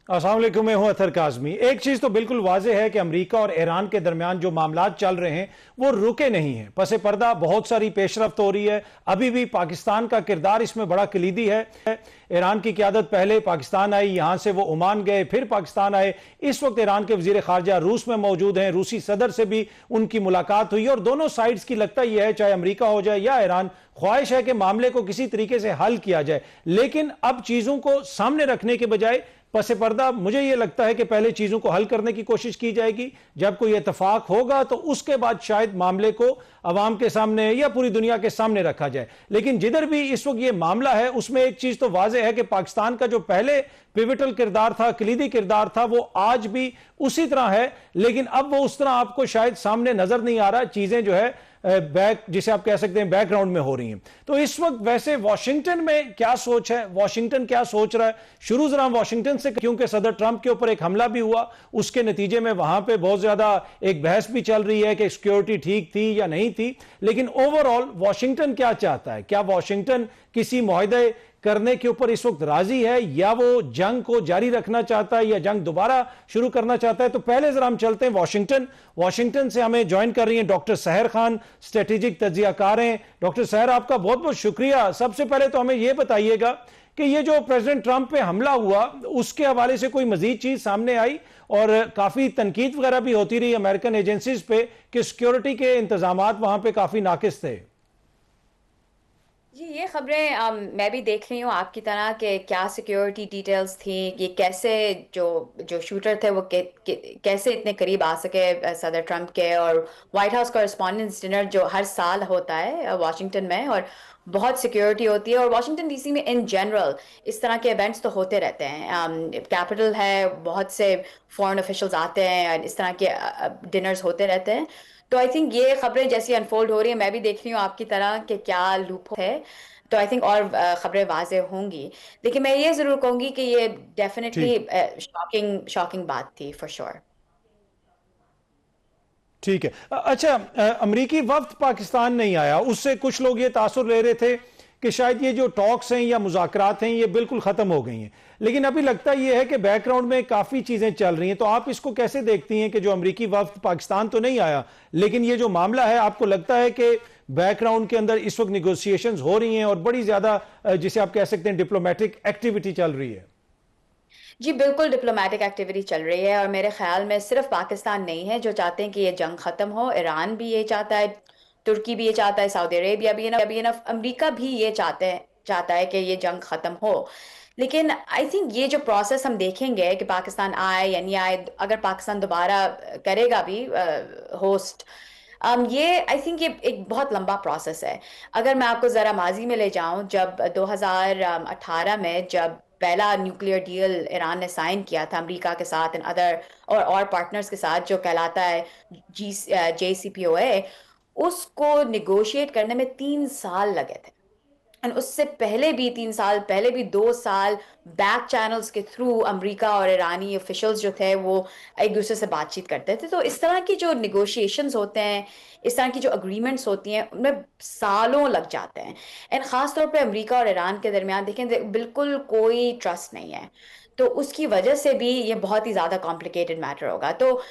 अस्सलाम वालेकुम, मैं हूं अतर काज़मी। एक चीज तो बिल्कुल वाज़ेह है कि अमेरिका और ईरान के दरमियान जो मामलात चल रहे हैं वो रुके नहीं हैं। पसे पर्दा बहुत सारी पेशरफ्त हो रही है। अभी भी पाकिस्तान का किरदार इसमें बड़ा कलीदी है। ईरान की क़यादत पहले पाकिस्तान आई, यहां से वो ओमान गए, फिर पाकिस्तान आए। इस वक्त ईरान के वज़ीर ख़ारजा रूस में मौजूद हैं। रूसी सदर से भी उनकी मुलाकात हुई और दोनों साइड्स की लगता यह है, चाहे अमेरिका हो जाए या ईरान, ख्वाहिश है कि मामले को किसी तरीके से हल किया जाए। लेकिन अब चीजों को सामने रखने के बजाय पसे पर्दा मुझे यह लगता है कि पहले चीजों को हल करने की कोशिश की जाएगी। जब कोई इतफाक होगा तो उसके बाद शायद मामले को अवाम के सामने या पूरी दुनिया के सामने रखा जाए। लेकिन जिधर भी इस वक्त यह मामला है उसमें एक चीज तो वाज़ेह है कि पाकिस्तान का जो पहले पिविटल किरदार था, कलीदी किरदार था, वो आज भी उसी तरह है। लेकिन अब वो उस तरह आपको शायद सामने नजर नहीं आ रहा। चीजें जो है बैक, जिसे आप कह सकते हैं बैकग्राउंड में हो रही हैं। तो इस वक्त वैसे वॉशिंगटन में क्या सोच है, वॉशिंगटन क्या सोच रहा है? शुरू जरा वॉशिंगटन से, क्योंकि सदर ट्रंप के ऊपर एक हमला भी हुआ, उसके नतीजे में वहां पे बहुत ज्यादा एक बहस भी चल रही है कि सिक्योरिटी ठीक थी या नहीं थी। लेकिन ओवरऑल वॉशिंगटन क्या चाहता है? क्या वॉशिंगटन किसी मुआहदे करने के ऊपर इस वक्त राजी है, या वो जंग को जारी रखना चाहता है, या जंग दोबारा शुरू करना चाहता है? तो पहले जरा हम चलते हैं वॉशिंगटन। वॉशिंगटन से हमें ज्वाइन कर रही हैं डॉक्टर सहर खान, स्ट्रेटेजिक तज्जियाकार हैं। डॉक्टर सहर, आपका बहुत बहुत शुक्रिया। सबसे पहले तो हमें यह बताइएगा कि ये जो प्रेसिडेंट ट्रंप पे हमला हुआ उसके हवाले से कोई मजीद चीज सामने आई, और काफी तनकीद वगैरह भी होती रही अमेरिकन एजेंसीज पे कि सिक्योरिटी के इंतजाम वहां पे काफी नाकिस थे। जी, ये खबरें मैं भी देख रही हूँ आपकी तरह कि क्या सिक्योरिटी डिटेल्स थी, ये कैसे जो जो शूटर थे वो कैसे इतने करीब आ सके सदर ट्रंप के। और वाइट हाउस कॉरेस्पॉन्डेंट्स डिनर जो हर साल होता है वाशिंगटन में, और बहुत सिक्योरिटी होती है। और वाशिंगटन डीसी में इन जनरल इस तरह के इवेंट्स तो होते रहते हैं। कैपिटल है, बहुत से फॉरेन ऑफिशियल्स आते हैं, इस तरह के डिनर्स होते रहते हैं। तो आई थिंक ये खबरें जैसी अनफोल्ड हो रही है, मैं भी देख रही हूँ आपकी तरह कि क्या लूप है। तो आई थिंक और खबरें वाज़ेह होंगी। लेकिन मैं ये जरूर कहूंगी कि ये डेफिनेटली ठीक शॉकिंग शॉकिंग बात थी फॉर श्योर। ठीक है। अच्छा, अमरीकी वफ्द पाकिस्तान नहीं आया, उससे कुछ लोग ये तासुर ले रहे थे कि शायद ये जो टॉक्स हैं या मुज़ाकरात हैं ये बिल्कुल खत्म हो गई हैं। लेकिन अभी लगता ये है कि बैकग्राउंड में काफी चीजें चल रही हैं। तो आप इसको कैसे देखती हैं कि जो अमरीकी वफ्द पाकिस्तान तो नहीं आया, लेकिन ये जो मामला है, आपको लगता है कि बैकग्राउंड के अंदर इस वक्त निगोशिएशंस हो रही हैं और बड़ी ज्यादा जिसे आप कह सकते हैं डिप्लोमेटिक एक्टिविटी चल रही है? जी बिल्कुल, डिप्लोमेटिक एक्टिविटी चल रही है। और मेरे ख्याल में सिर्फ पाकिस्तान नहीं है जो चाहते हैं कि ये जंग खत्म हो। ईरान भी ये चाहता है, तुर्की भी ये चाहता है, सऊदी अरेबिया भी ना, अमेरिका भी ये चाहता है कि ये जंग खत्म हो। लेकिन आई थिंक ये जो प्रोसेस हम देखेंगे कि पाकिस्तान आए या नहीं आए, अगर पाकिस्तान दोबारा करेगा भी होस्ट, ये आई थिंक ये एक बहुत लंबा प्रोसेस है। अगर मैं आपको ज़रा माजी में ले जाऊं, जब 2018 में जब पहला न्यूक्लियर डील ईरान ने साइन किया था अमेरिका के साथ एंड अदर और पार्टनर्स के साथ, जो कहलाता है जी JCPOA, उसको निगोशिएट करने में 3 साल लगे थे। एंड उससे पहले भी 3 साल पहले भी 2 साल बैक चैनल्स के थ्रू अमेरिका और ईरानी ऑफिशियल्स जो थे वो एक दूसरे से बातचीत करते थे। तो इस तरह की जो निगोशिएशंस होते हैं, इस तरह की जो अग्रीमेंट्स होती हैं, उनमें सालों लग जाते हैं। एंड ख़ास तौर पे अमेरिका और ईरान के दरमियान देखें बिल्कुल कोई ट्रस्ट नहीं है। तो उसकी वजह से भी ये बहुत ही ज़्यादा कॉम्प्लिकेटेड मैटर होगा। तो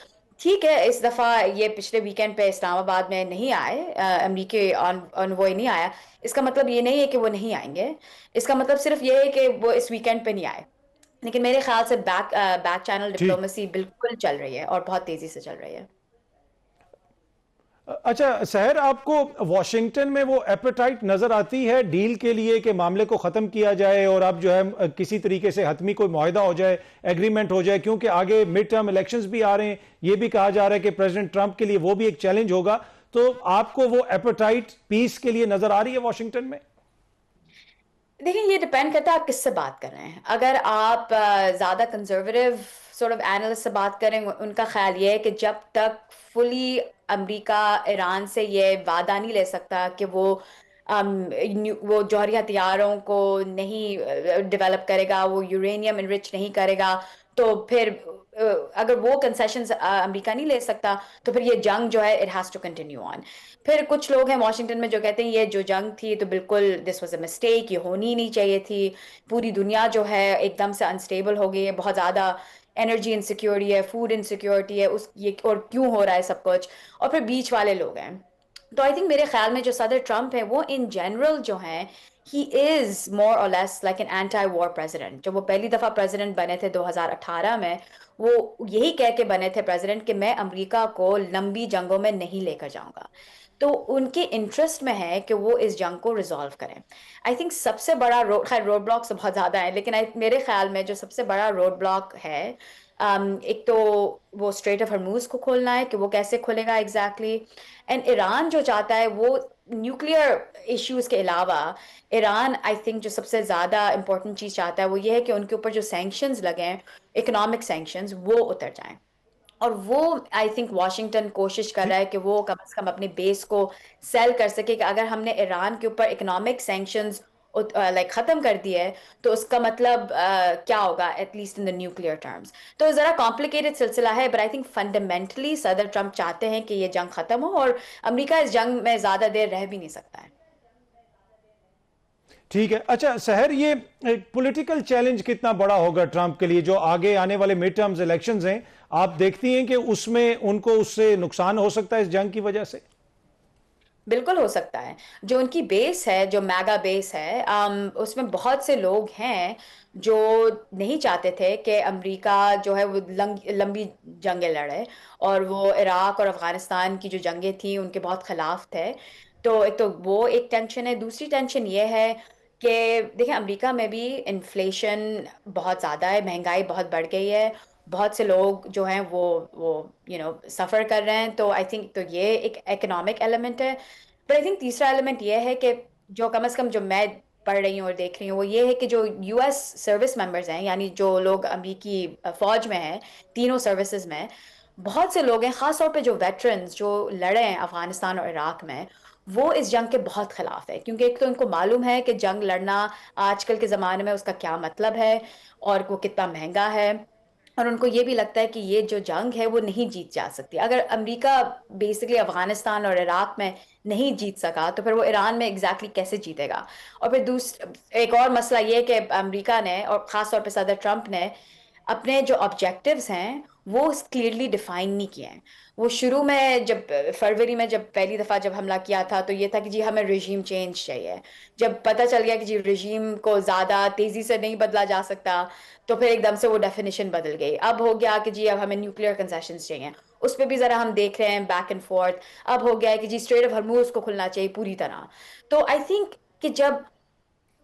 ठीक है, इस दफ़ा ये पिछले वीकेंड पे इस्लामाबाद में नहीं आए, अमेरिकी ऑनवॉय नहीं आया। इसका मतलब ये नहीं है कि वो नहीं आएंगे, इसका मतलब सिर्फ ये है कि वो इस वीकेंड पे नहीं आए। लेकिन मेरे ख्याल से बैक चैनल ठीक। डिप्लोमेसी बिल्कुल चल रही है और बहुत तेजी से चल रही है। अच्छा सहर, आपको वॉशिंगटन में वो एपेटाइट नजर आती है डील के लिए कि मामले को खत्म किया जाए और अब जो है किसी तरीके से हतमी कोई मुआहदा हो जाए, एग्रीमेंट हो जाए? क्योंकि आगे मिड टर्म इलेक्शंस भी आ रहे हैं, ये भी कहा जा रहा है कि प्रेसिडेंट ट्रंप के लिए वो भी एक चैलेंज होगा। तो आपको वो एपेटाइट पीस के लिए नजर आ रही है वॉशिंगटन में? देखिए, ये डिपेंड करता है आप किससे बात कर रहे हैं। अगर आप ज्यादा कंजर्वेटिव सॉर्ट ऑफ एनालिस्ट से बात करें, उनका ख्याल ये है कि जब तक फुली अमेरिका ईरान से ये वादा नहीं ले सकता कि वो वो जौहरी हथियारों को नहीं डेवलप करेगा, वो यूरेनियम इनरिच नहीं करेगा, तो फिर अगर वो कंसेशंस अमेरिका नहीं ले सकता, तो फिर ये जंग जो है it has to continue on. फिर कुछ लोग हैं वॉशिंगटन में जो कहते हैं ये जो जंग थी तो बिल्कुल दिस वाज अ मिस्टेक, ये होनी ही नहीं चाहिए थी, पूरी दुनिया जो है एकदम से अनस्टेबल हो गई है, बहुत ज़्यादा एनर्जी इनसिक्योरिटी है, फूड इनसिक्योरिटी है, उस ये और क्यों हो रहा है सब कुछ। और फिर बीच वाले लोग हैं, तो आई थिंक मेरे ख्याल में जो सदर ट्रम्प है वो इन जनरल जो है ही इज मोर और less like an anti war president. जब वो पहली दफा प्रेसिडेंट बने थे 2018 में, वो यही कह के बने थे प्रेसिडेंट कि मैं अमेरिका को लंबी जंगों में नहीं लेकर जाऊंगा। तो उनके इंटरेस्ट में है कि वो इस जंग को रिजॉल्व करें। आई थिंक सबसे बड़ा खैर रोड ब्लॉक्स बहुत ज़्यादा है, लेकिन मेरे ख्याल में जो सबसे बड़ा रोड ब्लॉक है, एक तो वो स्ट्रेट ऑफ हर्मूज को खोलना है कि वो कैसे खुलेगा एग्जैक्टली। एंड ईरान जो चाहता है वो न्यूक्लियर इश्यूज के अलावा, ईरान आई थिंक जो सबसे ज़्यादा इंपॉर्टेंट चीज़ चाहता है वो ये है कि उनके ऊपर जो सैंक्शंस लगे हैं, इकोनॉमिक सैंक्शंस, वो उतर जाएं। और वो आई थिंक वॉशिंगटन कोशिश कर रहा है कि वो कम से कम अपने बेस को सेल कर सके कि अगर हमने ईरान के ऊपर इकोनॉमिक सैंक्शंस लाइक खत्म कर दिया है तो उसका मतलब क्या होगा, at least in the nuclear terms. तो ज़रा कॉम्प्लिकेटेड सिलसिला है, बट आई थिंक फंडामेंटली सदर ट्रम्प चाहते हैं कि ये जंग खत्म हो, और अमेरिका इस जंग में ज़्यादा देर रह भी नहीं सकता है। ठीक है। अच्छा सहर, ये पॉलिटिकल चैलेंज कितना बड़ा होगा ट्रंप के लिए जो आगे आने वाले मिड टर्म्स इलेक्शंस हैं? आप देखती हैं कि उसमें उनको उससे नुकसान हो सकता है इस जंग की वजह से? बिल्कुल हो सकता है। जो उनकी बेस है, जो मैगा बेस है, उसमें बहुत से लोग हैं जो नहीं चाहते थे कि अमेरिका जो है वो लंबी जंगें लड़े, और वो इराक और अफगानिस्तान की जो जंगें थी उनके बहुत खिलाफ थे। तो एक तो वो एक टेंशन है। दूसरी टेंशन ये है कि देखिए अमेरिका में भी इन्फ्लेशन बहुत ज़्यादा है, महंगाई बहुत बढ़ गई है, बहुत से लोग जो हैं वो सफ़र कर रहे हैं। तो आई थिंक तो ये एक इकोनॉमिक एलिमेंट है। पर आई थिंक तीसरा एलिमेंट ये है कि जो कम से कम जो मैं पढ़ रही हूँ और देख रही हूँ वो ये है कि जो यूएस सर्विस मेंबर्स हैं, यानी जो लोग अमेरिकी फौज में हैं, तीनों सर्विसेज में बहुत से लोग हैं, खास तौर पे जो वेटरन्स जो लड़े हैं अफगानिस्तान और इराक में, वो इस जंग के बहुत खिलाफ है। क्योंकि एक तो उनको मालूम है कि जंग लड़ना आजकल के ज़माने में उसका क्या मतलब है और वो कितना महंगा है, और उनको ये भी लगता है कि ये जो जंग है वो नहीं जीत जा सकती। अगर अमेरिका बेसिकली अफगानिस्तान और इराक में नहीं जीत सका तो फिर वो ईरान में एग्जैक्टली कैसे जीतेगा। और फिर दूसरा एक और मसला ये है कि अमेरिका ने और ख़ास तौर पे सदर ट्रंप ने अपने जो ऑब्जेक्टिव्स हैं वो क्लियरली डिफाइन नहीं किए हैं। वो शुरू में जब फरवरी में जब पहली दफ़ा जब हमला किया था तो ये था कि जी हमें रिजीम चेंज चाहिए। जब पता चल गया कि जी रिजीम को ज़्यादा तेज़ी से नहीं बदला जा सकता, तो फिर एकदम से वो डेफिनेशन बदल गई। अब हो गया कि जी अब हमें न्यूक्लियर कंसेशंस चाहिए, उस पर भी ज़रा हम देख रहे हैं बैक एंड फोर्थ। अब हो गया है कि जी स्ट्रेट ऑफ हर्मूज को खुलना चाहिए पूरी तरह। तो आई थिंक कि जब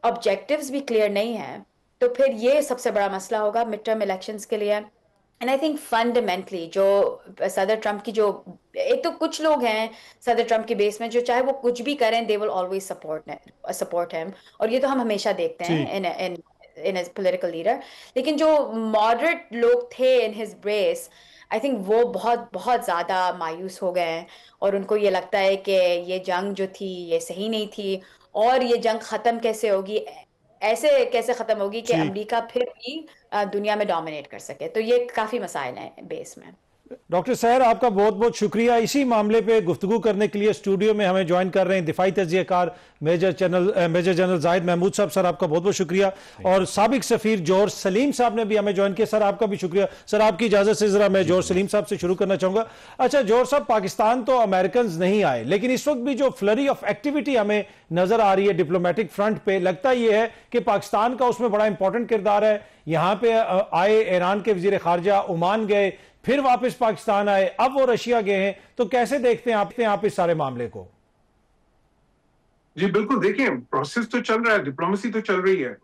ऑब्जेक्टिव्स भी क्लियर नहीं है तो फिर ये सबसे बड़ा मसला होगा मिड टर्म इलेक्शंस के लिए। एंड आई थिंक फंडामेंटली जो सदर ट्रंप की जो एक तो कुछ लोग हैं सदर ट्रंप के बेस में जो चाहे वो कुछ भी करें they will always support him, और ये तो हम हमेशा देखते हैं इन इन इन एज पॉलिटिकल लीडर। लेकिन जो मॉडरेट लोग थे in his base, I think वो बहुत बहुत ज़्यादा मायूस हो गए हैं, और उनको ये लगता है कि ये जंग जो थी ये सही नहीं थी, और ये जंग ख़त्म कैसे होगी, ऐसे कैसे ख़त्म होगी कि जी अमेरिका फिर भी दुनिया में डोमिनेट कर सके। तो ये काफ़ी मसाइल हैं बेस में। डॉक्टर सहर, आपका बहुत बहुत शुक्रिया। इसी मामले पे गुफ्तगू करने के लिए स्टूडियो में हमें ज्वाइन कर रहे हैं दिफाई तजियाकार मेजर जनरल जाहिद महमूद साहब। सर आपका बहुत बहुत शुक्रिया। और साबिक सफीर जौहर सलीम साहब ने भी हमें ज्वाइन किया। सर आपका भी शुक्रिया। सर आपकी इजाजत से जरा मैं जौहर सलीम साहब से शुरू करना चाहूंगा। अच्छा जौहर साहब, पाकिस्तान तो अमेरिकन नहीं आए, लेकिन इस वक्त भी जो फ्लरी ऑफ एक्टिविटी हमें नजर आ रही है डिप्लोमेटिक फ्रंट पे, लगता यह है कि पाकिस्तान का उसमें बड़ा इंपॉर्टेंट किरदार है। यहां पे आए ईरान के वजीर खारजा, ओमान गए, फिर वापस पाकिस्तान आए, अब वो रशिया गए हैं। तो कैसे देखते हैं आप इस सारे मामले को? जी बिल्कुल, देखिए प्रोसेस तो चल रहा है, डिप्लोमेसी तो चल रही है।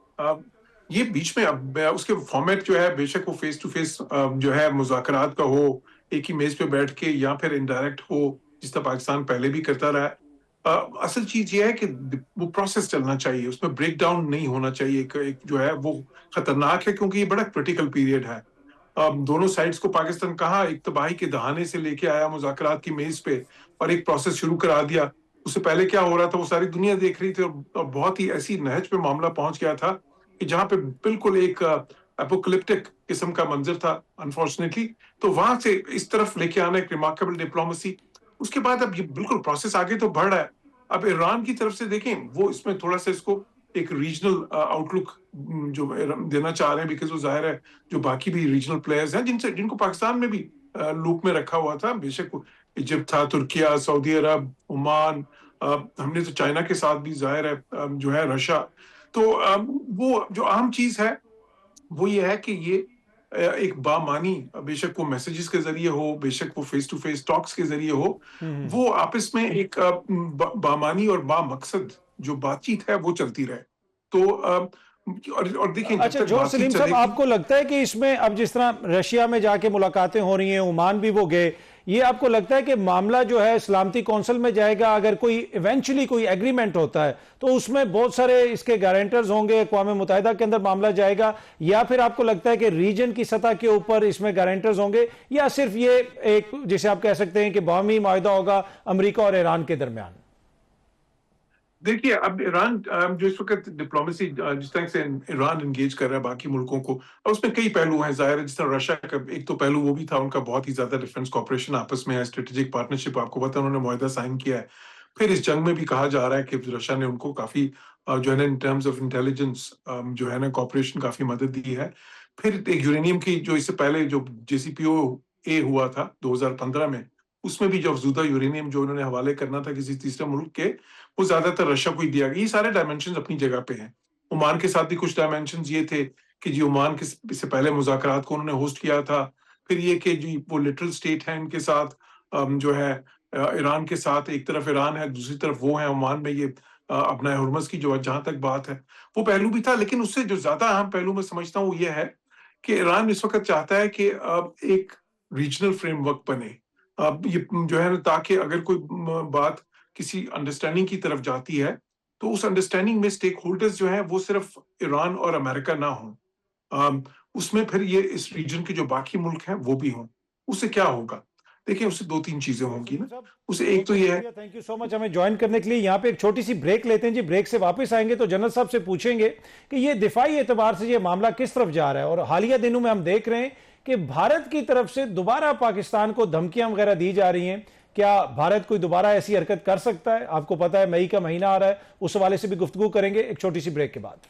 ये बीच में अब उसके फॉर्मेट जो है बेशक वो फेस टू फेस जो है मुज़ाकरात का हो, एक ही मेज पे बैठ के, या फिर इनडायरेक्ट हो जिस तरह पाकिस्तान पहले भी करता रहा है। असल चीज ये है कि वो प्रोसेस चलना चाहिए, उसमें ब्रेक डाउन नहीं होना चाहिए। एक जो है वो खतरनाक है क्योंकि ये बड़ा क्रिटिकल पीरियड है। दोनों साइड्स को पाकिस्तान कहाँ एक तबाही के दहाने से लेके आया मुज़ाकरात की मेज पे और एक प्रोसेस शुरू करा दिया। उससे पहले क्या हो रहा था वो सारी दुनिया देख रही थी, और बहुत ही ऐसी नहज पे मामला पहुंच गया था कि जहां पे बिल्कुल एक एपोकलिप्टिक किस्म का मंजर था अनफॉर्चुनेटली। तो वहां से इस तरफ लेके आना एक रिमार्केबल डिप्लोमेसी। उसके बाद अब ये बिल्कुल प्रोसेस आगे तो बढ़ रहा है। अब ईरान की तरफ से देखें, वो इसमें थोड़ा सा इसको एक रीजनल आउटलुक जो देना चाह रहे हैं, बिकॉज वो जाहिर है जो बाकी भी रीजनल प्लेयर्स हैं जिनको पाकिस्तान में भी लूप में रखा हुआ था, बेशक इजिप्ट था, तुर्किया, सऊदी अरब, ओमान, हमने तो चाइना के साथ भी जाहिर है जो है रशिया। तो वो जो अहम चीज है वो ये है कि ये एक बामानी, बेशक वो मैसेजेस के जरिए हो, बेशक वो फेस टू फेस टॉक्स के जरिए हो, वो आपस में एक बामानी और बामकसद जो बातचीत है वो चलती रहे। तो और देखिए, अच्छा जोहर सलीम साहब, आपको लगता है कि इसमें अब जिस तरह रशिया में जाके मुलाकातें हो रही हैं, ओमान भी वो गए, ये आपको लगता है कि मामला जो है सलामती कौंसिल में जाएगा? अगर कोई इवेंचुअली कोई एग्रीमेंट होता है तो उसमें बहुत सारे इसके गारंटर्स होंगे, अक़वाम मुत्तहिदा के अंदर मामला जाएगा, या फिर आपको लगता है कि रीजन की सतह के ऊपर इसमें गारंटर्स होंगे, या सिर्फ ये एक जिसे आप कह सकते हैं कि बाहमी मुआहदा होगा अमेरिका और ईरान के दरमियान? देखिए, अब ईरान जो इस वक्त डिप्लोमेसी जिस तरह से ईरान एंगेज कर रहा है बाकी मुल्कों को, और उसमें कई पहलू हैं जाहिर है। जिस तरह रशिया का एक तो पहलू वो भी था, उनका बहुत ही ज्यादा डिफेंस कॉपरेशन आपस में है, स्ट्रेटेजिक पार्टनरशिप, आपको पता है उन्होंने मुआहदा साइन किया है। फिर इस जंग में भी कहा जा रहा है कि रशिया ने उनको काफी जो है ना इन टर्म्स ऑफ इंटेलिजेंस जो है ना कॉपरेशन काफी मदद दी है। फिर एक यूरेनियम की जो इससे पहले जो JCPOA हुआ था 2015 में, उसमें भी जो अफजूदा यूरेनियम जो उन्होंने हवाले करना था किसी तीसरे मुल्क के, वो ज्यादातर रशिया को ही दिया गया। ये सारे डायमेंशन अपनी जगह पे हैं। ओमान के साथ भी कुछ डायमेंशन ये थे कि जी ओमान के इससे पहले मुज़ाकरात को उन्होंने होस्ट किया था। फिर ये कि जी वो लिटरल स्टेट है इनके साथ, जो है ईरान के साथ, एक तरफ ईरान है, दूसरी तरफ वो है ओमान में, ये अपना हुर्मस की जो जहां तक बात है वो पहलू भी था। लेकिन उससे जो ज्यादा अहम पहलू मैं समझता हूँ वो ये है कि ईरान इस वक्त चाहता है कि एक रीजनल फ्रेमवर्क बने, ये जो है ना, ताकि अगर कोई बात किसी अंडरस्टैंडिंग की तरफ जाती है तो उस अंडरस्टैंडिंग में स्टेक होल्डर्स जो हैं वो सिर्फ ईरान और अमेरिका ना हों, उसमें फिर ये इस रीजन के जो बाकी मुल्क हैं वो भी हों। उससे क्या होगा? देखिए, उससे दो तीन चीजें होंगी ना। उसे एक तो ये है। थैंक यू सो मच हमें ज्वाइन करने के लिए। यहाँ पे एक छोटी सी ब्रेक लेते हैं जी। ब्रेक से वापस आएंगे तो जनरल साहब से पूछेंगे कि ये दिफाई एतबार से ये मामला किस तरफ जा रहा है, और हालिया दिनों में हम देख रहे हैं कि भारत की तरफ से दोबारा पाकिस्तान को धमकियां वगैरह दी जा रही हैं। क्या भारत कोई दोबारा ऐसी हरकत कर सकता है? आपको पता है मई का महीना आ रहा है, उस हवाले से भी गुफ्तगू करेंगे एक छोटी सी ब्रेक के बाद।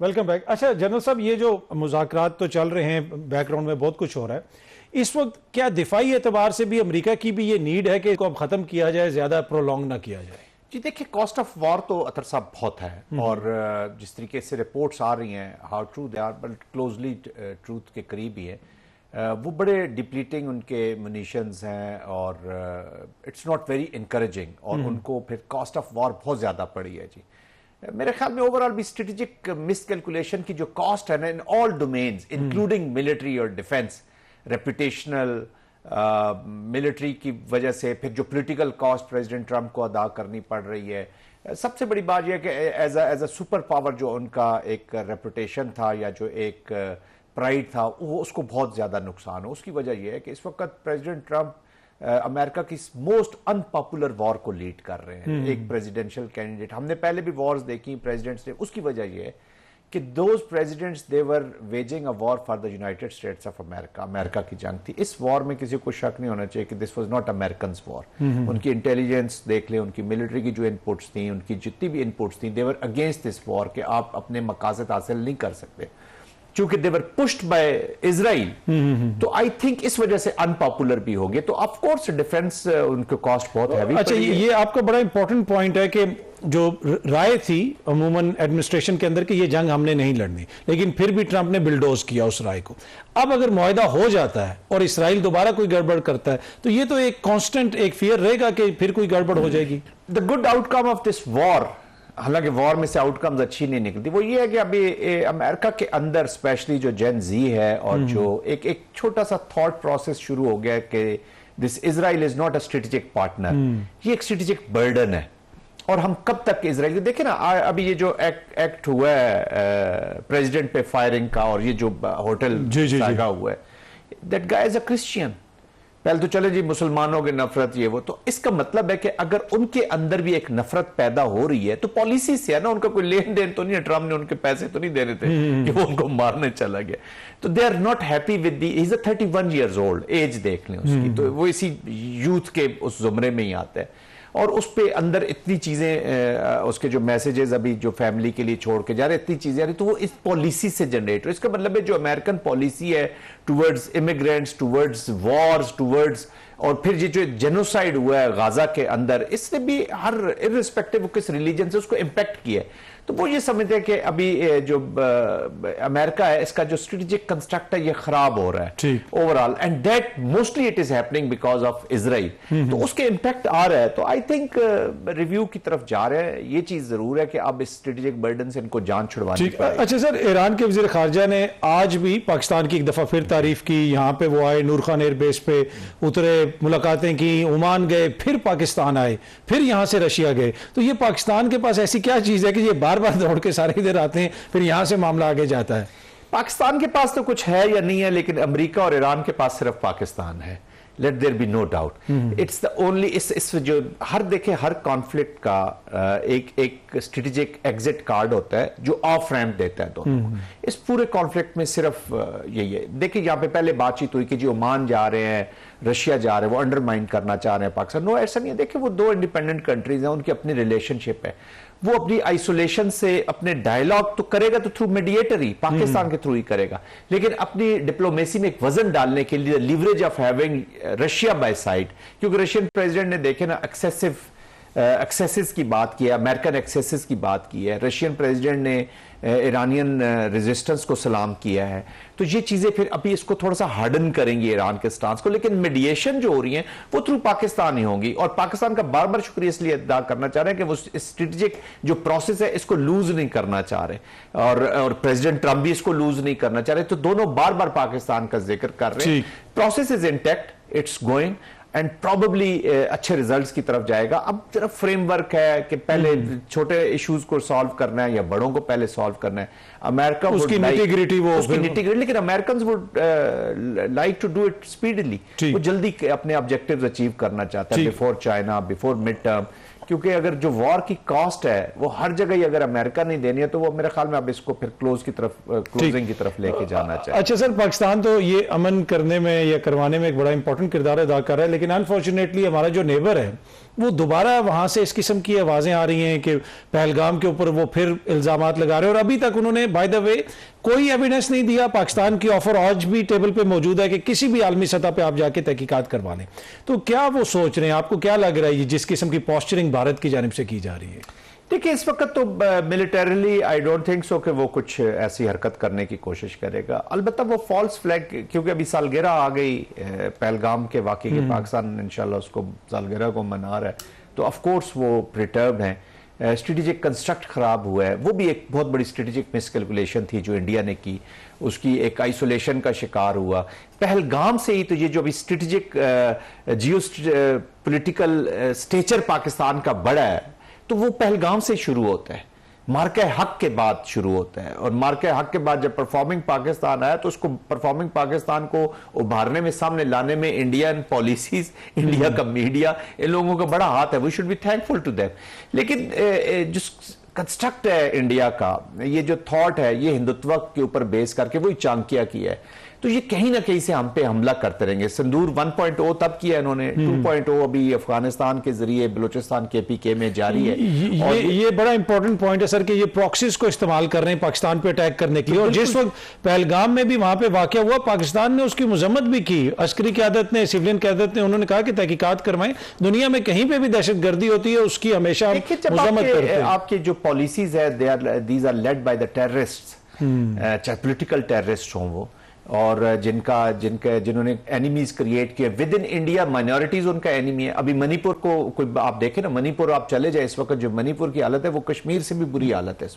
Welcome back. अच्छा जनरल साहब, ये जो मुज़ाकरात तो चल रहे हैं, बैकग्राउंड में बहुत कुछ हो रहा है इस वक्त, क्या दिफाई एतबार से भी अमेरिका की भी ये नीड है कि इसको अब खत्म किया जाए, ज्यादा प्रोलॉन्ग ना किया जाए? जी देखिए, कॉस्ट ऑफ वॉर तो अतर साहब बहुत है, और जिस तरीके से रिपोर्ट्स आ रही हैं, how true they are, but closely truth के करीब ही है, वो बड़े डिप्लीटिंग उनके मुनीशंस हैं, और इट्स नॉट वेरी इनकरेजिंग, और उनको फिर कॉस्ट ऑफ वॉर बहुत ज़्यादा पड़ी है जी। मेरे ख्याल में ओवरऑल भी स्ट्रेटेजिक मिसकैलकुलेशन की जो कॉस्ट है ना in all domains including military और डिफेंस, रेपुटेशनल मिलिट्री की वजह से, फिर जो पॉलिटिकल कॉस्ट प्रेसिडेंट ट्रंप को अदा करनी पड़ रही है, सबसे बड़ी बात यह है कि एज अ सुपर पावर जो उनका एक रेपुटेशन था या जो एक प्राइड था, वो उसको बहुत ज़्यादा नुकसान हो। उसकी वजह यह है कि इस वक्त प्रेसिडेंट ट्रंप अमेरिका की मोस्ट अनपॉपुलर वॉर को लीड कर रहे हैं, एक प्रेसिडेंशियल कैंडिडेट। हमने पहले भी वॉर्स देखी प्रेसिडेंट्स ने, उसकी वजह यह है कि those presidents they were waging a war for the United States of America. America की जंग थी। इस वॉर में किसी को शक नहीं होना चाहिए कि this was not American war. उनकी इंटेलिजेंस देख लें, उनकी मिलिट्री की जो इनपुट्स थी, उनकी जितनी भी इनपुट्स थी, दे वर अगेंस्ट दिस वॉर कि आप अपने मकासद हासिल नहीं कर सकते, चूंकि दे वर पुश्ड बाय इजराइल। तो आई थिंक इस वजह से अनपॉपुलर भी हो गए। तो ऑफ कोर्स डिफेंस उनके कॉस्ट बहुत हैवी। अच्छा, ये आपका बड़ा इंपॉर्टेंट पॉइंट है कि जो राय थी अमूमन एडमिनिस्ट्रेशन के अंदर कि ये जंग हमने नहीं लड़नी, लेकिन फिर भी ट्रंप ने बिल्डोज किया उस राय को। अब अगर मुआहदा हो जाता है और इसराइल दोबारा कोई गड़बड़ करता है तो ये तो एक कांस्टेंट एक फियर रहेगा कि फिर कोई गड़बड़ हो जाएगी। The good outcome of this war, हालांकि वॉर में से आउटकम्स अच्छी नहीं निकलती, वो ये है कि अभी अमेरिका के अंदर स्पेशली जो जेन जी है और जो एक छोटा सा थॉट प्रोसेस शुरू हो गया कि this Israel is not a strategic partner, ये एक स्ट्रेटेजिक बर्डन है। और हम कब तक इसराइल देखें ना, अभी ये जो एक्ट हुआ है प्रेसिडेंट पे फायरिंग का, और ये जो होटल सागा हुआ है, that guy is a Christian. पहले तो चले जी मुसलमानों की नफरत ये वो, तो इसका मतलब है कि अगर उनके अंदर भी एक नफरत पैदा हो रही है तो पॉलिसी से है ना, उनका कोई लेन देन तो नहीं है, ट्रम्प ने उनके पैसे तो नहीं दे रहे थे कि वो उनको मारने चला गया। तो they are not happy with the, is a 31 years old, age देख लें उसकी, तो वो इसी यूथ के उस जुमरे में ही आता है। और उस पे अंदर इतनी चीजें, उसके जो मैसेजेस अभी जो फैमिली के लिए छोड़ के जा रहे, इतनी चीजें आ रही, तो वो इस पॉलिसी से जनरेट हो। इसका मतलब है जो अमेरिकन पॉलिसी है towards immigrants, towards Wars, towards, और फिर ये जो जेनोसाइड हुआ है गाजा के अंदर, इसने भी हर इर्रिस्पेक्टिव किस रिलीजन से उसको इम्पैक्ट किया है। तो वो ये समझते हैं कि अभी जो अमेरिका है इसका जो स्ट्रेटेजिक कंस्ट्रक्ट है ये खराब हो रहा है overall, and that mostly it is happening because of Israel. तो उसके इम्पैक्ट आ रहा है। तो आई थिंक रिव्यू की तरफ जा रहे हैं। ये चीज जरूर है कि अब इस स्ट्रेटेजिक बर्डन से इनको जान छुड़वानी पड़ेगी। अच्छा सर, ईरान के वजीर खारजा ने आज भी पाकिस्तान की एक दफा फिर तारीफ की। यहाँ पे वो आए, नूर खान एयरबेस पे उतरे, मुलाकातें की, ओमान गए, फिर पाकिस्तान आए, फिर यहां से रशिया गए। तो ये पाकिस्तान के पास ऐसी क्या चीज है कि ये बार बार दौड़ के सारे इधर आते हैं, फिर यहां से मामला आगे जाता है? पाकिस्तान के पास तो कुछ है या नहीं है, लेकिन अमेरिका और ईरान के पास सिर्फ पाकिस्तान है। Let there be no doubt, it's the only, इस जो हर देखे हर कॉन्फ्लिक्ट का एक स्ट्रेटेजिक एग्जिट कार्ड होता है जो ऑफ रैंप देता है दोनों को। इस पूरे कॉन्फ्लिक्ट में सिर्फ यही है। देखिए यहाँ पे पहले बातचीत हुई कि जो ओमान जा रहे हैं, रशिया जा रहे हैं, वो अंडरमाइन करना चाह रहे हैं पाकिस्तान। नो, ऐसा नहीं है। देखिए वो दो इंडिपेंडेंट कंट्रीज हैं, उनकी अपनी रिलेशनशिप है। वो अपनी आइसोलेशन से अपने डायलॉग तो करेगा तो थ्रू मीडिएटर ही, पाकिस्तान के थ्रू ही करेगा, लेकिन अपनी डिप्लोमेसी में एक वजन डालने के लिए leverage of having Russia by side, क्योंकि रशियन प्रेसिडेंट ने देखे ना एक्सेसेस की बात की है, अमेरिकन एक्सेसेस की बात की है, रशियन प्रेसिडेंट ने ईरानियन रेजिस्टेंस को सलाम किया है। तो ये चीजें फिर अभी इसको थोड़ा सा हार्डन करेंगी ईरान के स्टांस को, लेकिन मीडिएशन जो हो रही है वो थ्रू पाकिस्तान ही होंगी। और पाकिस्तान का बार बार शुक्रिया इसलिए अदा करना चाह रहे हैं कि वो स्ट्रेटेजिक जो प्रोसेस है इसको लूज नहीं करना चाह रहे, और प्रेसिडेंट ट्रंप भी इसको लूज नहीं करना चाह रहे। तो दोनों बार बार पाकिस्तान का जिक्र कर रहे हैं। Process is intact, it's going, and probably अच्छे रिजल्ट्स की तरफ जाएगा। अब सिर्फ फ्रेमवर्क है कि पहले छोटे इश्यूज को सॉल्व करना है या बड़ों को पहले सॉल्व करना है। अमेरिका उसकी निटी-ग्रिटी लेकिन American would like to do it speedily. वो जल्दी अपने ऑब्जेक्टिव्स अचीव करना चाहता है, before China, before mid term, क्योंकि अगर जो वॉर की कॉस्ट है वो हर जगह ही अगर अमेरिका नहीं देनी है तो वो मेरे ख्याल में अब इसको फिर क्लोजिंग की तरफ लेके जाना चाहिए। अच्छा सर, पाकिस्तान तो ये अमन करने में या करवाने में एक बड़ा इंपॉर्टेंट किरदार अदा कर रहा है, लेकिन अनफॉर्चुनेटली हमारा जो नेबर है वो दोबारा वहां से इस किस्म की आवाजें आ रही हैं कि पहलगाम के ऊपर वो फिर इल्जामात लगा रहे हैं। और अभी तक उन्होंने बाय द वे कोई एविडेंस नहीं दिया। पाकिस्तान की ऑफर आज भी टेबल पे मौजूद है कि किसी भी आलमी सतह पे आप जाके तहकीकात करवा लें। तो क्या वो सोच रहे हैं? आपको क्या लग रहा है ये जिस किस्म की पोस्चरिंग भारत की जानिब से की जा रही है? देखिए इस वक्त तो militarily I don't think so कि वो कुछ ऐसी हरकत करने की कोशिश करेगा। अलबत्ता वो फॉल्स फ्लैग, क्योंकि अभी सालगिरह आ गई पहलगाम के वाकये की, पाकिस्तान इंशाल्लाह उसको सालगिरह को मना रहा है, तो ऑफ कोर्स वो प्रिटर्ब हैं। स्ट्रेटेजिक कंस्ट्रक्ट खराब हुआ है, वो भी एक बहुत बड़ी स्ट्रेटेजिक मिसकैलकुलेशन थी जो इंडिया ने की, उसकी एक आइसोलेशन का शिकार हुआ पहलगाम से ही। तो ये जो अभी strategic geo political stature Pakistan का बड़ा है तो वो पहलगाम से शुरू होता है, मार्के हक के बाद शुरू होता है। और मार्के हक के बाद जब परफॉर्मिंग पाकिस्तान आया तो उसको परफॉर्मिंग पाकिस्तान को उभारने में, सामने लाने में इंडियन पॉलिसीज, इंडिया का मीडिया, इन लोगों का बड़ा हाथ है। We should be thankful to them. लेकिन जो कंस्ट्रक्ट है इंडिया का, ये जो थॉट है, ये हिंदुत्व के ऊपर बेस करके वही चाणक्य की है। तो ये कहीं ना कहीं से हम पे हमला करते रहेंगे। संदूर 1.0 तब किया इन्होंने, 2.0 अभी अफगानिस्तान के जरिए बलूचिस्तान KPK में जारी है। ये बड़ा इंपॉर्टेंट पॉइंट है सर कि ये प्रॉक्सीज को इस्तेमाल कर रहे हैं पाकिस्तान पे अटैक करने के लिए। और जिस वक्त पहलगाम में भी वहां पे वाकया हुआ, पाकिस्तान ने उसकी मजम्मत भी की। अस्करी क़यादत ने, सिविलियन क़यादत ने, उन्होंने कहा कि तहकीकात करवाएं, दुनिया में कहीं पे भी दहशतगर्दी होती है उसकी हमेशा मजम्मत करते हैं। आपकी जो पॉलिसीज है these are led by the terrorists, चाहे पॉलिटिकल टेररिस्ट हों वो, और जिन्होंने एनिमीज क्रिएट किए विद इन इंडिया। माइनॉरिटीज उनका एनिमी है। अभी मणिपुर को कोई आप देखें ना, मणिपुर आप चले जाए, इस वक्त जो मणिपुर की हालत है वो कश्मीर से भी बुरी हालत है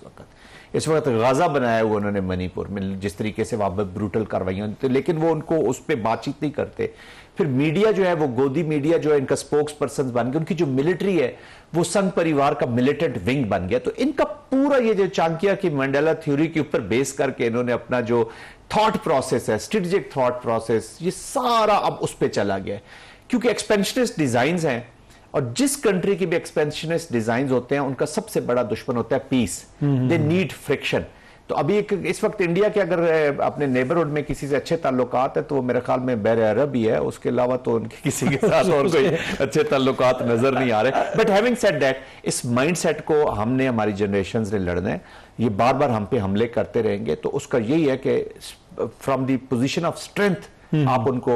इस वक्त गाजा बनाया हुआ उन्होंने मणिपुर में, जिस तरीके से वहां पर ब्रूटल कार्रवाइयां, लेकिन वो उनको उस पर बातचीत नहीं करते। फिर मीडिया जो है वो गोदी मीडिया जो है इनका स्पोक्स पर्सन बन गया, उनकी जो मिलिट्री है वो संघ परिवार का मिलिटेंट विंग बन गया। तो इनका पूरा ये जो चाणक्य की मंडेला थ्योरी के ऊपर बेस करके इन्होंने अपना जो थॉट प्रोसेस है, स्ट्रेटेजिक थॉट प्रोसेस, ये सारा अब उस पर चला गया है। क्योंकि एक्सपेंशनिस्ट डिजाइन हैं, और जिस कंट्री के भी एक्सपेंशनिस्ट डिजाइन होते हैं उनका सबसे बड़ा दुश्मन होता है पीस। They need friction. तो अभी इस वक्त इंडिया के अगर अपने नेबरहुड में किसी से अच्छे ताल्लुकात है तो वो मेरे ख्याल में बहरे अरब ही है, उसके अलावा तो उनके किसी के साथ और कोई अच्छे ताल्लुकात नजर नहीं आ रहे। बट हैविंग सेड दैट, इस माइंडसेट को हमने, हमारी जनरेशन ने लड़ना है। ये बार बार हम पे हमले करते रहेंगे, तो उसका यही है कि from the position of strength आप उनको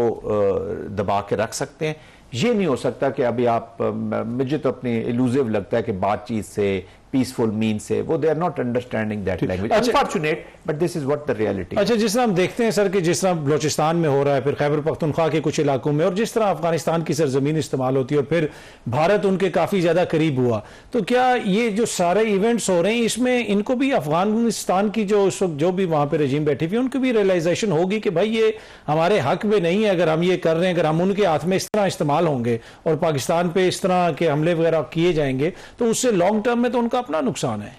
दबा के रख सकते हैं। ये नहीं हो सकता कि अभी आप, मुझे तो अपनी इल्यूसिव लगता है कि बातचीत से, पीसफुल मीन से, वो they are not understanding that language. Unfortunate, but this is what the reality. अच्छा, जिस तरह हम देखते हैं सर कि जिस तरह बलोचिस्तान में हो रहा है, फिर खैबर पख्तूनख्वा के कुछ इलाकों में, और जिस तरह अफगानिस्तान की सरजमीन इस्तेमाल होती है और फिर भारत उनके काफी ज्यादा करीब हुआ, तो क्या ये जो सारे इवेंट्स हो रहे हैं इसमें इनको भी अफगानिस्तान की जो उस वक्त जो भी वहां पे रजीम बैठी हुई उनको भी रियलाइजेशन होगी कि भाई ये हमारे हक में नहीं है अगर हम ये कर रहे हैं, अगर हम उनके हाथ में इस तरह इस्तेमाल होंगे और पाकिस्तान पे इस तरह के हमले वगैरह किए जाएंगे तो उससे लॉन्ग टर्म में तो उनका अपना नुकसान है।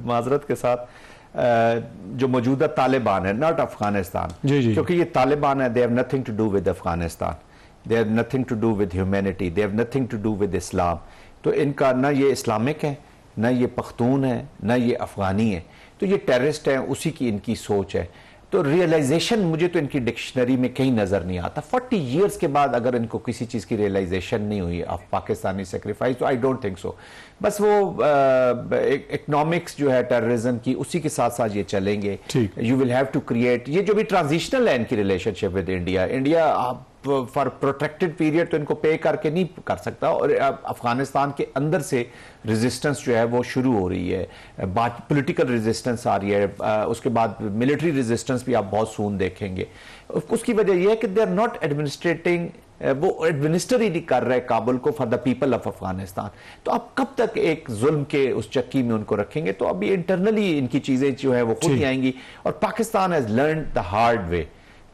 माजरत के साथ जो मौजूदा तालिबान है, नॉट अफगानिस्तान, क्योंकि ये तालिबान है, they have nothing to do with Afghanistan, they have nothing to do with humanity, they have nothing to do with Islam. तो इनका ना ये इस्लामिक है, ना ये पख्तून है, ना ये अफगानी है, तो ये टेररिस्ट है, उसी की इनकी सोच है। तो रियलाइजेशन मुझे तो इनकी डिक्शनरी में कहीं नजर नहीं आता। 40 इयर्स के बाद अगर इनको किसी चीज की रियलाइजेशन नहीं हुई ऑफ पाकिस्तानी सेक्रीफाइस, तो आई डोंट थिंक सो। बस वो इकोनॉमिक्स जो है टेररिज्म की, उसी के साथ साथ ये चलेंगे। You will have to create, ये जो भी ट्रांजिशनल है इनकी relationship with India, India for protected period तो इनको पे करके नहीं कर सकता, और अफगानिस्तान के अंदर से रेजिस्टेंस जो है वो शुरू हो रही है, पॉलिटिकल रेजिस्टेंस आ रही है, उसके बाद मिलिट्री रेजिस्टेंस भी आप बहुत सून देखेंगे। उसकी वजह यह है कि दे आर नॉट एडमिनिस्ट्रेटिंग, वो एडमिनिस्टर ही नहीं कर रहे काबुल को for the people of Afghanistan. तो आप कब तक एक जुल्म के उस चक्की में उनको रखेंगे? तो अभी इंटरनली इनकी चीजें जो है वो खुद ही आएंगी, और Pakistan has learn the hard way.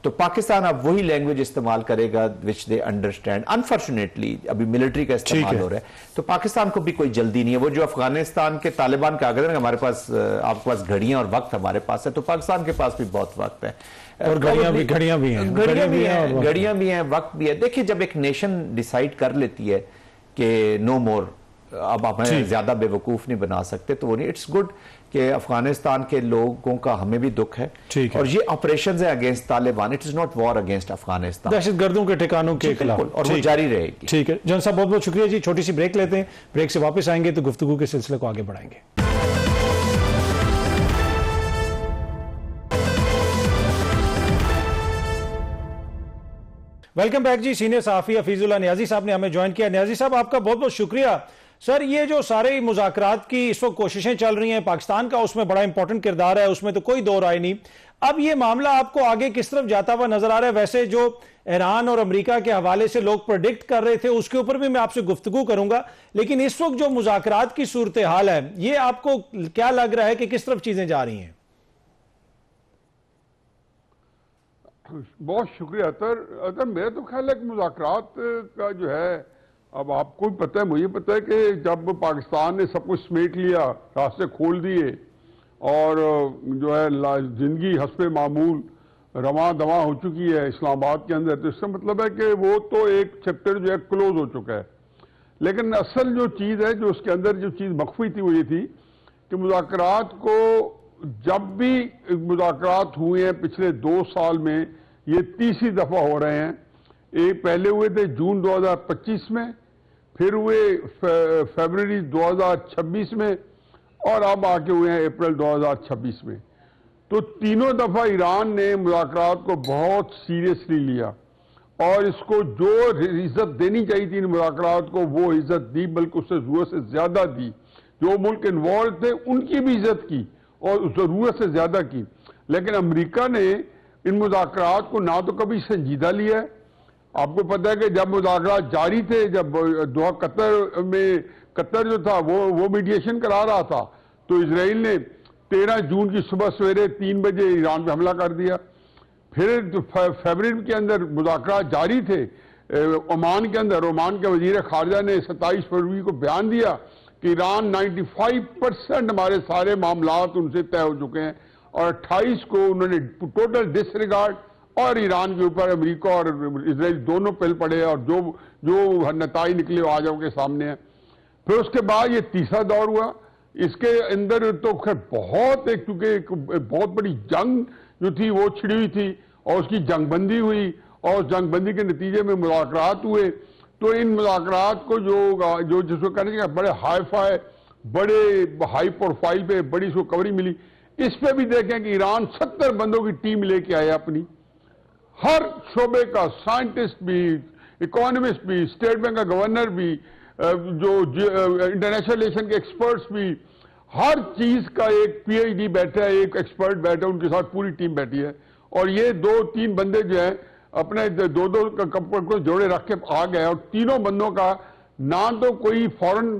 तो पाकिस्तान अब वही लैंग्वेज इस्तेमाल करेगा विच दे अंडरस्टैंड। अनफॉर्चुनेटली अभी मिलिट्री का इस्तेमाल हो रहा है, तो पाकिस्तान को भी कोई जल्दी नहीं है। वो जो अफगानिस्तान के तालिबान का अगर हमारे पास, आपके पास घड़ियां और वक्त हमारे पास है, तो पाकिस्तान के पास भी बहुत वक्त है, और घड़ियां भी हैं, वक्त भी है। देखिए, जब एक नेशन डिसाइड कर लेती है कि नो मोर, अब हमें ज्यादा बेवकूफ नहीं बना सकते, तो वो नहीं। इट्स गुड कि अफगानिस्तान के लोगों का हमें भी दुख है, और ये ऑपरेशन है against Taliban, it is not war against Afghanistan, दहशतगर्दों के ठिकानों के खिलाफ, और वो जारी रहेगी। ठीक है जॉन साहब, बहुत बहुत शुक्रिया जी। छोटी सी ब्रेक लेते हैं, ब्रेक से वापस आएंगे तो गुफ्तगू के सिलसिले को आगे बढ़ाएंगे। वेलकम बैक जी। सीनियर सहाफी हफीजुल्लाह नियाजी साहब ने हमें ज्वाइन किया। नियाजी साहब, आपका बहुत बहुत शुक्रिया। सर, ये जो सारे मुज़ाकरात की इस वक्त कोशिशें चल रही हैं, पाकिस्तान का उसमें बड़ा इंपॉर्टेंट किरदार है, उसमें तो कोई दो राय नहीं। अब ये मामला आपको आगे किस तरफ जाता हुआ नजर आ रहा है? वैसे जो ईरान और अमेरिका के हवाले से लोग प्रेडिक्ट कर रहे थे, उसके ऊपर भी मैं आपसे गुफ्तगू करूंगा, लेकिन इस वक्त जो मुज़ाकरात की सूरत हाल है, ये आपको क्या लग रहा है कि किस तरफ चीजें जा रही हैं? बहुत शुक्रिया अतर मेरा तो ख्याल है कि मुज़ाकरात का जो है, अब आपको भी पता है, मुझे पता है कि जब पाकिस्तान ने सब कुछ समेट लिया, रास्ते खोल दिए, और जो है जिंदगी हस्बे मामूल रवां दवा हो चुकी है इस्लामाबाद के अंदर, तो इसका मतलब है कि वो तो एक चैप्टर जो है क्लोज हो चुका है। लेकिन असल जो चीज़ है, जो उसके अंदर जो चीज़ मख्फी थी, वो ये थी कि मुज़ाकरात को, जब भी मुज़ाकरात हुए हैं पिछले 2 साल में, ये तीसरी दफ़ा हो रहे हैं। एक पहले हुए थे जून 2025 में, फिर हुए फरवरी 2026 में, और अब आके हुए हैं अप्रैल 2026 में। तो तीनों दफ़ा ईरान ने मुज़ाकरात को बहुत सीरियसली लिया, और इसको जो इज्जत देनी चाहिए थी इन मुज़ाकरात को, वो इज्जत दी, बल्कि उससे ज़रूरत से ज़्यादा दी। जो मुल्क इन्वॉल्व थे उनकी भी इज्जत की, और ज़रूरत से ज़्यादा की। लेकिन अमेरिका ने इन मुज़ाकरात को ना तो कभी संजीदा लिया है। आपको पता है कि जब मुज़ाकरात जारी थे, जब दोहा कतर में, कतर जो था वो मीडिएशन करा रहा था, तो इजराइल ने 13 जून की सुबह सवेरे 3 बजे ईरान पे हमला कर दिया। फिर फरवरी के अंदर मुज़ाकरात जारी थे ओमान के अंदर। ओमान के वजीर खारजा ने 27 फरवरी को बयान दिया कि ईरान 95% हमारे सारे मामलात उनसे तय हो चुके हैं, और 28 को उन्होंने टोटल डिसरिगार्ड और ईरान के ऊपर अमेरिका और इसराइल दोनों पहल पड़े, और जो नताई निकले आज आपके सामने है। फिर उसके बाद ये तीसरा दौर हुआ। इसके अंदर तो खैर बहुत चूंकि एक बहुत बड़ी जंग जो थी वो छिड़ी हुई थी, और उसकी जंगबंदी हुई, और जंगबंदी के नतीजे में मुज़ाकरात हुए। तो इन मुज़ाकरात को जो जिसको कहने का बड़े हाई फाई, बड़े हाई प्रोफाइल पे बड़ी इसको कवरिंग मिली। इस पे भी देखें कि ईरान 70 बंदों की टीम लेके आया अपनी, हर शोबे का साइंटिस्ट भी, इकोनॉमिस्ट भी, स्टेट बैंक का गवर्नर भी, जो इंटरनेशनल रिलेशन के एक्सपर्ट्स भी, हर चीज का एक पीएचडी बैठा है, एक एक्सपर्ट बैठा है, उनके साथ पूरी टीम बैठी है। और ये 2-3 बंदे जो हैं अपने दो कपड़ों को जोड़े रख के आ गए, और तीनों बंदों का ना तो कोई फॉरेन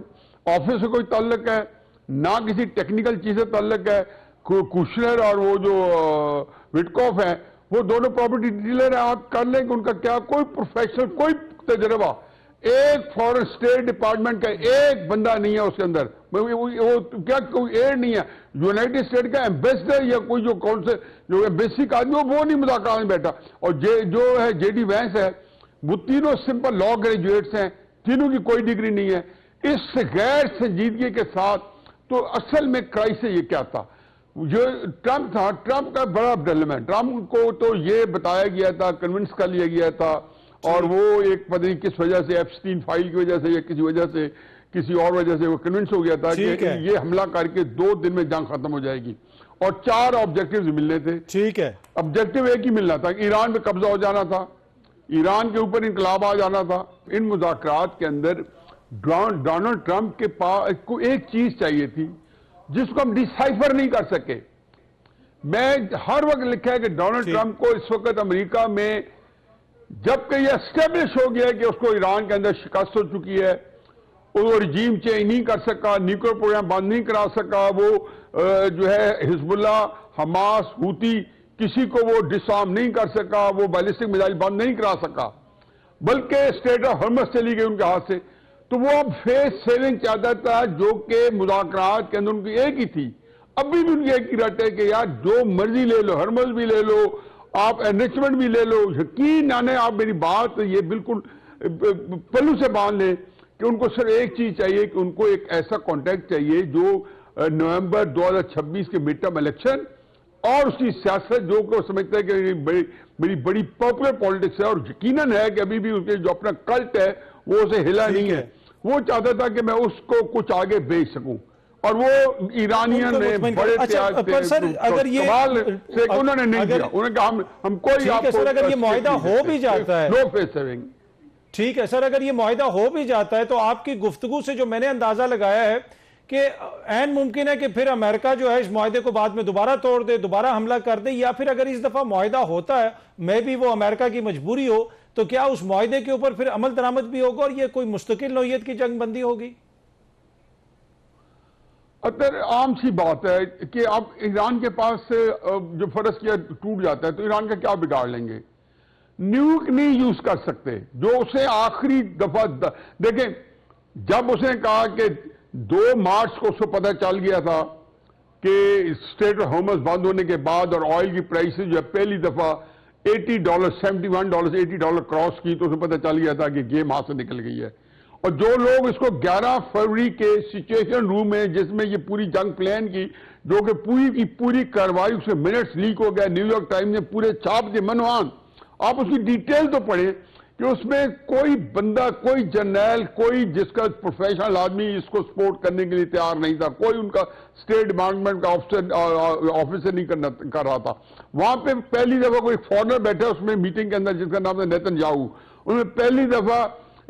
ऑफिस से कोई ताल्लुक है, ना किसी टेक्निकल चीज से ताल्लुक है। कुशनर और वो जो विटकॉफ है वो दोनों प्रॉपर्टी डीलर है। आप कर लें कि उनका क्या कोई प्रोफेशनल कोई तजर्बा, एक फॉरेन स्टेट डिपार्टमेंट का एक बंदा नहीं है उसके अंदर, वो क्या कोई एड नहीं है, यूनाइटेड स्टेट का एम्बेसडर या कोई जो कौन से जो बेसिक आदमी वो नहीं मुज़ाकरात में बैठा। और जो है जेडी वैंस है, वो तीनों सिंपल लॉ ग्रेजुएट्स हैं, तीनों की कोई डिग्री नहीं है। इस गैर संजीदगी के साथ तो असल में क्राइसिस ये क्या था, जो ट्रंप था, ट्रंप का बड़ा डेवलपमेंट, ट्रंप को तो ये बताया गया था, कन्विंस कर लिया गया था, और वो एक पता नहीं किस वजह से एप्स्टीन फाइल की वजह से या किसी वजह से किसी और वजह से वो कन्विंस हो गया था कि ये हमला करके 2 दिन में जंग खत्म हो जाएगी, और 4 ऑब्जेक्टिव्स मिलने थे। ठीक है, ऑब्जेक्टिव एक ही मिलना था, ईरान पे कब्जा हो जाना था, ईरान के ऊपर इनकलाब आ जाना था। इन मुज़ाकरात के अंदर डोनाल्ड ट्रंप के पास को एक चीज चाहिए थी जिसको हम डिसाइफर नहीं कर सके। मैं हर वक्त लिखा है कि डोनाल्ड ट्रंप को इस वक्त अमेरिका में जबकि यह एस्टेब्लिश हो गया है कि उसको ईरान के अंदर शिकस्त हो चुकी है, वो रिजीम चेंज नहीं कर सका, न्यूक्लियर प्रोग्राम बंद नहीं करा सका, वो जो है हिजबुल्ला, हमास, हूती, किसी को वो डिसआर्म नहीं कर सका, वो बैलिस्टिक मिसाइल बंद नहीं करा सका, बल्कि स्टेट ऑफ हॉर्मस चली गई उनके हाथ से। तो वो अब फेस सेविंग चाहता था, जो कि मुज़ाकरात के अंदर उनकी एक ही थी। अभी भी उनकी एक ही रट है कि यार जो मर्जी ले लो, हरमल भी ले लो, आप एनरिचमेंट भी ले लो, यकीन आने आप मेरी बात ये बिल्कुल पल्लू से बांध लें कि उनको सिर्फ एक चीज चाहिए कि उनको एक ऐसा कॉन्ट्रैक्ट चाहिए जो नवंबर 2026 के मिड टर्म इलेक्शन और उसकी सियासत जो को समझते हैं कि बड़ी पॉपुलर पॉलिटिक्स है, और यकीनन है कि अभी भी उसके जो अपना कल्ट है वो उसे हिला नहीं है। वो चाहता था कि मैं उसको कुछ आगे भेज सकूं, और वो ईरानियन ने बड़े प्यार से अगर ये उन्होंने नहीं किया। उन्होंने कहा हम कोई आपको सर अगर ये मुआहिदा हो भी जाता है, नो फेस सेविंग। ठीक है सर, अगर ये मुआहिदा हो भी जाता है तो आपकी गुफ्तगू से जो मैंने अंदाजा लगाया है कि ऐन मुमकिन है कि फिर अमेरिका जो है इस मुआहिदे को बाद में दोबारा तोड़ दे, दोबारा हमला कर दे, या फिर अगर इस दफा मुआहिदा होता है, मे भी वो अमेरिका की मजबूरी हो, तो क्या उस मुआहिदे के ऊपर फिर अमल दरामद भी होगा और ये कोई मुस्तकिल नौयत की जंग बंदी होगी? अगर आम सी बात है कि अब ईरान के पास जो फर्ज किया टूट जाता है तो ईरान का क्या बिगाड़ लेंगे, न्यूक नहीं यूज कर सकते। जो उसे आखिरी दफा देखें, जब उसने कहा कि 2 मार्च को उसको पता चल गया था कि स्टेट ऑफ हॉर्मस बंद होने के बाद और ऑयल की प्राइसेस जो है पहली दफा $80, $71, $80 क्रॉस की, तो उसे पता चल गया था कि गेम हाथ से निकल गई है। और जो लोग इसको 11 फरवरी के सिचुएशन रूम में जिसमें ये पूरी जंग प्लान की, जो कि पूरी की पूरी कार्रवाई उसके मिनट्स लीक हो गया, न्यूयॉर्क टाइम्स ने पूरे छाप के मनवान, आप उसकी डिटेल तो पढ़े कि उसमें कोई बंदा, कोई जर्नल, कोई जिसका प्रोफेशनल आदमी इसको सपोर्ट करने के लिए तैयार नहीं था, कोई उनका स्टेट डिपार्टमेंट का ऑफिसर नहीं कर रहा था। वहां पे पहली दफा कोई फॉरनर बैठा उसमें मीटिंग के अंदर जिसका नाम था नेतन्याहू, उन्होंने पहली दफा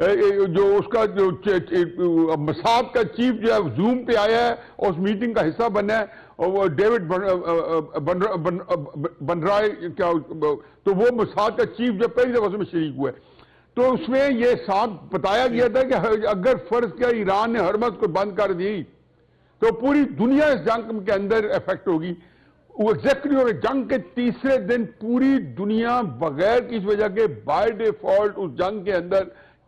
जो उसका जो मसाद का चीफ जो है जूम पे आया है और उस मीटिंग का हिस्सा बना है, और वो डेविड बनराय क्या, तो वो मसाद का चीफ जो पहली दफा उसमें शरीक हुआ है। तो उसमें ये साफ बताया गया था कि अगर फर्ज किया ईरान ने हरमस को बंद कर दी तो पूरी दुनिया इस जंग के अंदर इफेक्ट होगी। वो एग्जैक्टली हो गए। जंग के तीसरे दिन पूरी दुनिया बगैर किसी वजह के बाय डिफॉल्ट उस जंग के अंदर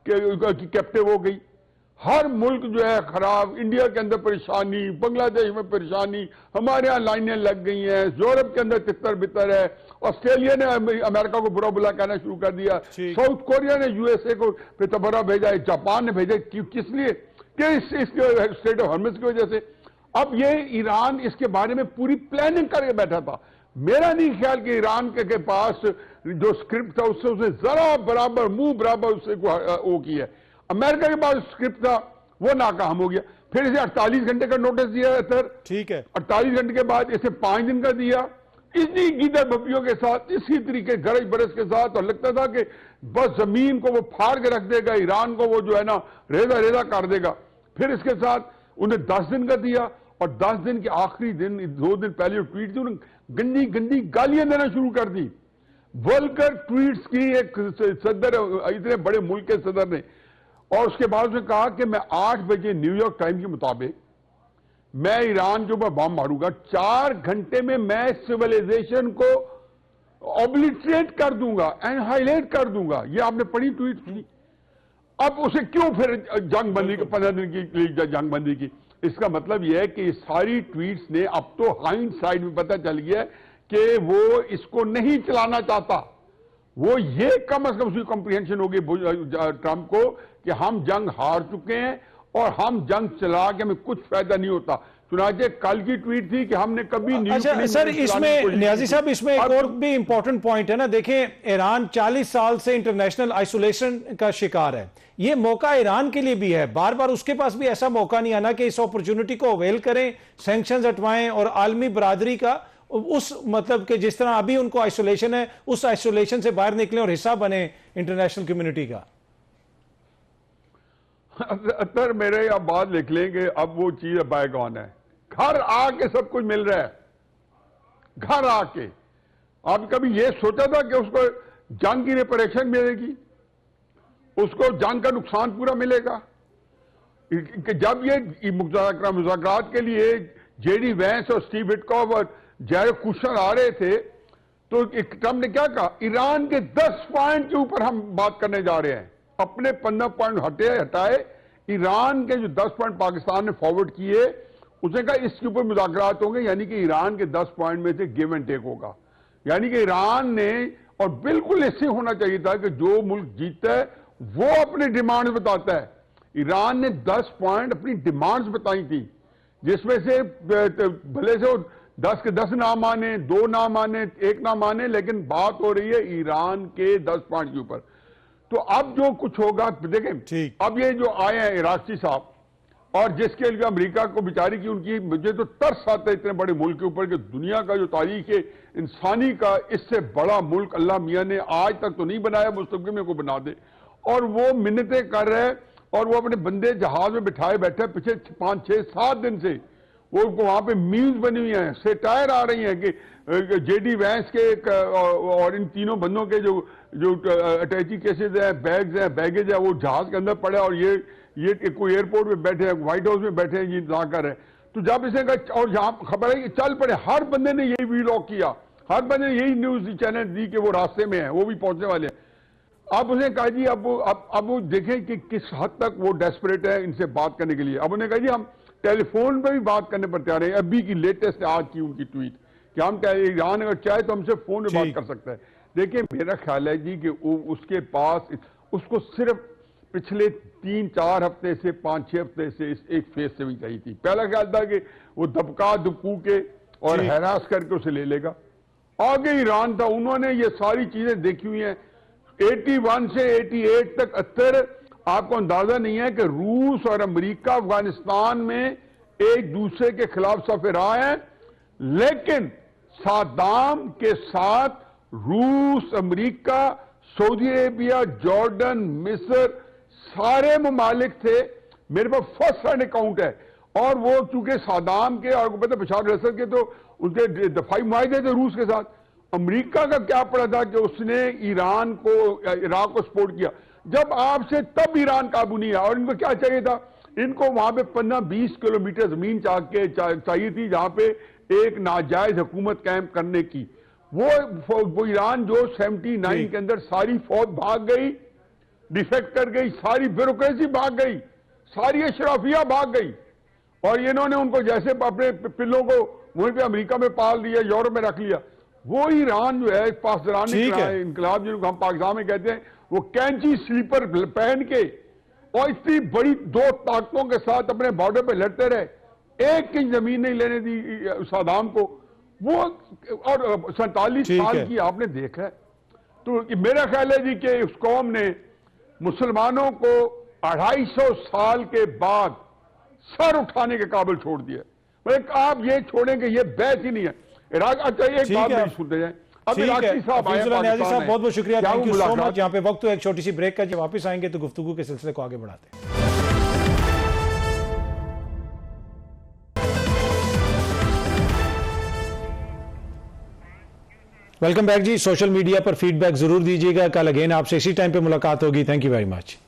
कैप्टिव हो गई। हर मुल्क जो है खराब, इंडिया के अंदर परेशानी, बांग्लादेश में परेशानी, हमारे यहाँ लाइनें लग गई हैं, यूरोप के अंदर तितर बितर है, ऑस्ट्रेलिया ने अमेरिका को बुरा बुला कहना शुरू कर दिया, साउथ कोरिया ने यूएसए को तबरा भेजा है, जापान ने भेजा, किस लिए? कि इसके स्टेट ऑफ हॉर्मस की वजह से। अब ये ईरान इसके बारे में पूरी प्लानिंग करके बैठा था। मेरा नहीं ख्याल कि ईरान के पास जो स्क्रिप्ट था उससे उसने जरा बराबर मुंह बराबर उससे वो किया। अमेरिका के पास स्क्रिप्ट था वो नाकाम हो गया। फिर इसे 48 घंटे का नोटिस दिया सर, ठीक है, 48 घंटे के बाद इसे 5 दिन का दिया, इसी गीदर बब्बियों के साथ, इसी तरीके गरज बरस के साथ, और लगता था कि बस जमीन को वो फाड़ के रख देगा, ईरान को वो जो है ना रेजा रेजा कर देगा। फिर इसके साथ उन्हें 10 दिन का दिया, और 10 दिन के आखिरी दिन 2 दिन पहले जो ट्वीट थी उन्होंने गंदी गंदी गालियां देना शुरू कर दी। वल्गर ट्वीट्स की एक सदर, इतने बड़े मुल्क के सदर ने, और उसके बाद उसने कहा कि मैं 8 बजे न्यूयॉर्क टाइम के मुताबिक मैं ईरान के ऊपर बम मारूंगा, 4 घंटे में मैं सिविलाइजेशन को ऑब्लिटरेट कर दूंगा, एनहाइलेट कर दूंगा। ये आपने पढ़ी ट्वीट की? अब उसे क्यों फिर जंग बंदी की 15 दिन की जंग बंदी की? इसका मतलब यह है कि सारी ट्वीट्स ने अब तो हाइंडसाइड में पता चल गया कि वो इसको नहीं चलाना चाहता। वो ये कम से कम उसकी कॉम्प्रिहेंशन होगी ट्रंप को कि हम जंग हार चुके हैं और हम जंग चला के हमें कुछ फायदा नहीं होता। चुनाचे कल की ट्वीट थी कि हमने कभी नहीं। अच्छा सर, इसमें नियाजी साहब, इसमें एक और भी इंपॉर्टेंट पॉइंट है ना। देखें, ईरान 40 साल से इंटरनेशनल आइसोलेशन का शिकार है। ये मौका ईरान के लिए भी है, बार बार उसके पास भी ऐसा मौका नहीं आना कि इस अपॉर्चुनिटी को अवेल करें, सैंक्शंस हटवाएं और आलमी बरादरी का उस मतलब कि जिस तरह अभी उनको आइसोलेशन है, उस आइसोलेशन से बाहर निकलें और हिस्सा बने इंटरनेशनल कम्युनिटी का। अतर मेरे आप बात लिख लेंगे, अब वो चीज बायगॉन है। घर आके सब कुछ मिल रहा है, घर आके। आप कभी ये सोचा था कि उसको जंग की रिपरेशन मिलेगी, उसको जंग का नुकसान पूरा मिलेगा? कि जब ये मुज़ाकरात के लिए जेडी वैंस और स्टीव विटकॉफ और जैरेड कुशनर आ रहे थे, तो ट्रंप ने क्या कहा? ईरान के 10 पॉइंट के ऊपर हम बात करने जा रहे हैं। अपने 15 पॉइंट हटाए, ईरान के जो 10 पॉइंट पाकिस्तान ने फॉरवर्ड किए, उसने कहा इसके ऊपर मुज़ाकरात होंगे, यानी कि ईरान के 10 पॉइंट में से गिव एंड टेक होगा। यानी कि ईरान ने, और बिल्कुल ऐसे होना चाहिए था कि जो मुल्क जीतता है वो अपनी डिमांड्स बताता है। ईरान ने 10 पॉइंट अपनी डिमांड्स बताई थी, जिसमें से भले से 10 के 10 ना माने, 2 ना माने, 1 ना माने, लेकिन बात हो रही है ईरान के 10 पॉइंट के ऊपर। तो अब जो कुछ होगा देखें। अब ये जो आए हैं इराकी साहब, और जिसके लिए अमेरिका को बेचारी की उनकी, मुझे तो तरस आता है इतने बड़े मुल्क के ऊपर कि दुनिया का जो तारीख है इंसानी का, इससे बड़ा मुल्क अल्लाह मियां ने आज तक तो नहीं बनाया, मुस्तकबिल में को बना दे। और वो मिन्नतें कर रहे हैं, और वो अपने बंदे जहाज में बिठाए बैठे पिछले 5, 6, 7 दिन से। वो वहां पे मीम्स बनी हुई हैं, सेटायर आ रही हैं कि जेडी वैंस के और इन तीनों बंदों के जो अटैची केसेस हैं, बैग्स हैं, बैगेज है, वो जहाज के अंदर पड़े, और ये कोई एयरपोर्ट में बैठे हैं, व्हाइट हाउस में बैठे हैं, ये जाकर है। तो जब इसे कहा, और यहाँ खबर है कि चल पड़े, हर बंदे ने यही वीलॉग किया, हर बंदे ने यही न्यूज चैनल दी कि वो रास्ते में है, वो भी पहुंचने वाले हैं। अब उसने कहा जी अब वो देखें कि किस हद तक वो डेस्परेट है इनसे बात करने के लिए। अब उन्होंने कहा जी हम टेलीफोन पे भी बात करने पर तैयार हैं। अभी की लेटेस्ट आज की उनकी ट्वीट कि हम ईरान अगर चाहे तो हमसे फोन पे बात कर सकता है। देखिए मेरा ख्याल है जी कि उसके पास, उसको सिर्फ पिछले 3-4 हफ्ते से 5-6 हफ्ते से इस एक फेज से भी चाहिए थी। पहला ख्याल था कि वो दबका दुबकू के और हैरास करके उसे ले लेगा। आगे ईरान था, उन्होंने ये सारी चीजें देखी हुई हैं। 81 से 88 तक 78 आपको अंदाजा नहीं है कि रूस और अमेरिका अफगानिस्तान में एक दूसरे के खिलाफ सफे रहा है, लेकिन सद्दाम के साथ रूस, अमेरिका, सऊदी अरेबिया, जॉर्डन, मिस्र, सारे ममालिक थे। मेरे पास फर्स्ट हैंड अकाउंट है। और वो चूंकि सद्दाम के और पता बशार अल असद के तो उनके दफाई मुआहदे थे रूस के साथ। अमेरिका का क्या पड़ा था कि उसने ईरान को, इराक को सपोर्ट किया। जब आपसे तब ईरान काबू नहीं आया। और इनको क्या चाहिए था? इनको वहां पे 15-20 किलोमीटर जमीन चाहिए थी जहां पे एक नाजायज हुकूमत कायम करने की। वो ईरान जो 79 के अंदर सारी फौज भाग गई, डिफेक्ट कर गई, सारी ब्यूरोक्रेसी भाग गई, सारी अशराफिया भाग गई, और इन्होंने उनको जैसे अपने पिल्लों को वहीं पे अमेरिका में पाल दिया, यूरोप में रख लिया। वो ईरान जो है पासदारानी इनकलाब जिनको हम पाकिस्तान में कहते हैं, वो कैंची स्लीपर पहन के और इतनी बड़ी दो ताकतों के साथ अपने बॉर्डर पे लड़ते रहे, 1 इंच जमीन नहीं लेने दी सद्दाम को। वो और 47 साल की आपने देखा है। तो मेरा ख्याल है जी कि उस कौम ने मुसलमानों को 250 साल के बाद सर उठाने के काबिल छोड़ दिया। मतलब आप ये छोड़ेंगे, ये बहस ही नहीं है। इराक, अच्छा एक बात नहीं सुनते जाए, अब इराकी साहब आए न्याजी साहब, बहुत बहुत शुक्रिया, थैंक यू सो मच। यहाँ पे वक्त तो एक छोटी सी ब्रेक का, जब वापस आएंगे तो गुफ्तगू के सिलसिले को आगे बढ़ाते हैं। वेलकम बैक जी। सोशल मीडिया पर फीडबैक जरूर दीजिएगा। कल अगेन आपसे इसी टाइम पे मुलाकात होगी। Thank you very much.